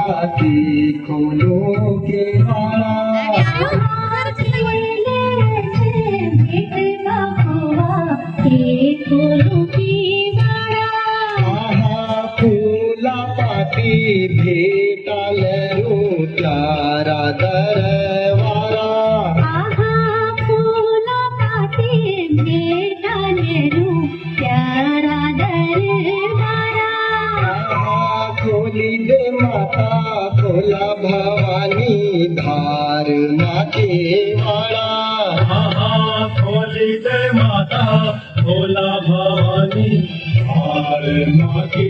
पाती खोलो के वाला फूला पाती भेटाले रू प्यारा दरवारा खोली दे माता खोला भवानी धार माके वाला खोली दे माता भोला भवानी धार माके